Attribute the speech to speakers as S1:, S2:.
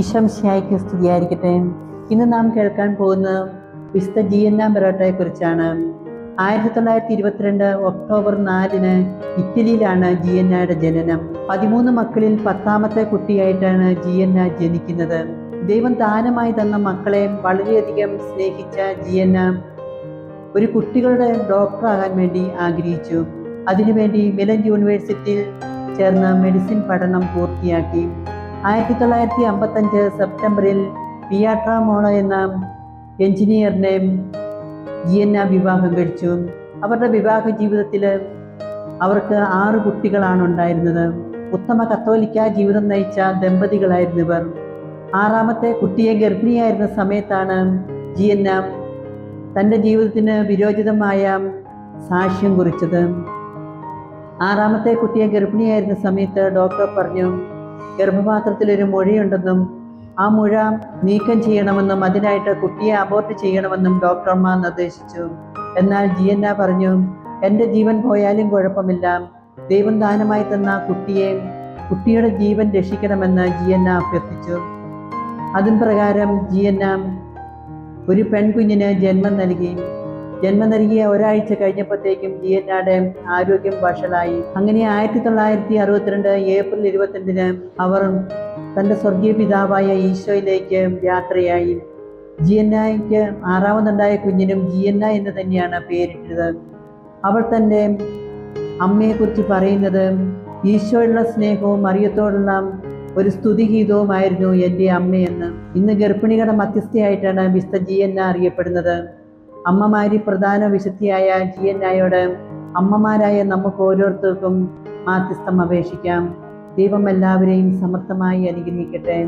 S1: ഈശംശിയായിക്ക് സ്തുതിയായിരിക്കട്ടെ. ഇന്ന് നാം കേൾക്കാൻ പോകുന്ന വിശുദ്ധ ജിയന്ന ബെറോട്ടയെ കുറിച്ചാണ്. 1922 ഒക്ടോബർ 4 ഇറ്റലിയിലാണ് ജിയന്നയുടെ ജനനം. 13 മക്കളിൽ 10ാമത്തെ കുട്ടിയായിട്ടാണ് ജിയന്ന ജനിക്കുന്നത്. ദൈവം ദാനമായി തന്ന മക്കളെ വളരെയധികം സ്നേഹിച്ച ജിയന്ന ഒരു കുട്ടികളുടെ ഡോക്ടറാകാൻ വേണ്ടി ആഗ്രഹിച്ചു. അതിനുവേണ്ടി മിലൻ യൂണിവേഴ്സിറ്റിയിൽ ചേർന്ന് മെഡിസിൻ പഠനം പൂർത്തിയാക്കി. 1955 സെപ്റ്റംബറിൽ പിയാട്രാമോണോ എന്ന എഞ്ചിനീയറിനെ ജിയന്ന വിവാഹം കഴിച്ചു. അവരുടെ വിവാഹ ജീവിതത്തിൽ അവർക്ക് 6 കുട്ടികളാണ് ഉണ്ടായിരുന്നത്. ഉത്തമ കത്തോലിക്ക ജീവിതം നയിച്ച ദമ്പതികളായിരുന്നു ഇവർ. 6ാമത്തെ കുട്ടിയെ ഗർഭിണിയായിരുന്ന സമയത്താണ് ജിയന്ന തൻ്റെ ജീവിതത്തിന് വിരോചിതമായ സാക്ഷ്യം കുറിച്ചത്. 6ാമത്തെ കുട്ടിയെ ഗർഭിണിയായിരുന്ന സമയത്ത് ഡോക്ടർ പറഞ്ഞു, ഗർഭപാത്രത്തിൽ ഒരു മുഴയുണ്ടെന്നും ആ മുഴ നീക്കം ചെയ്യണമെന്നും അതിനായിട്ട് കുട്ടിയെ അബോർട്ട് ചെയ്യണമെന്നും ഡോക്ടർമാർ നിർദ്ദേശിച്ചു. എന്നാൽ ജിയന്ന പറഞ്ഞു, എൻ്റെ ജീവൻ പോയാലും കുഴപ്പമില്ല, ദൈവം ദാനമായി തന്ന കുട്ടിയുടെ ജീവൻ രക്ഷിക്കണമെന്ന് ജിയന്ന അഭ്യർത്ഥിച്ചു. അതിൻ പ്രകാരം ജിയന്ന ഒരു പെൺകുഞ്ഞിന് ജന്മം നൽകിയ ഒരാഴ്ച കഴിഞ്ഞപ്പോഴത്തേക്കും ജിയന്നയുടെ ആരോഗ്യം വഷളായി. അങ്ങനെ 1962 ഏപ്രിൽ 22 അവർ തൻ്റെ സ്വർഗീയ പിതാവായ ഈശോയിലേക്ക് യാത്രയായി. ജിയന്നയ്ക്ക് 6ാമതുണ്ടായ കുഞ്ഞിനും ജിയന്ന എന്ന് തന്നെയാണ് പേരിട്ടത്. അവൾ തൻ്റെ അമ്മയെക്കുറിച്ച് പറയുന്നത്, ഈശോയുള്ള സ്നേഹവും മറിയത്തോടുള്ള ഒരു സ്തുതിഗീതവുമായിരുന്നു എൻ്റെ അമ്മയെന്ന്. ഇന്ന് ഗർഭിണികളുടെ മധ്യസ്ഥയായിട്ടാണ് വിശുദ്ധ ജിയന്ന അറിയപ്പെടുന്നത്. അമ്മമാരിൽ പ്രധാന വിശുദ്ധിയായ ജിയന്നയോട് അമ്മമാരായ നമുക്ക് ഓരോരുത്തർക്കും മാധ്യസ്ഥം അപേക്ഷിക്കാം. ദൈവം എല്ലാവരെയും സമർത്ഥമായി അനുഗ്രഹിക്കട്ടെ.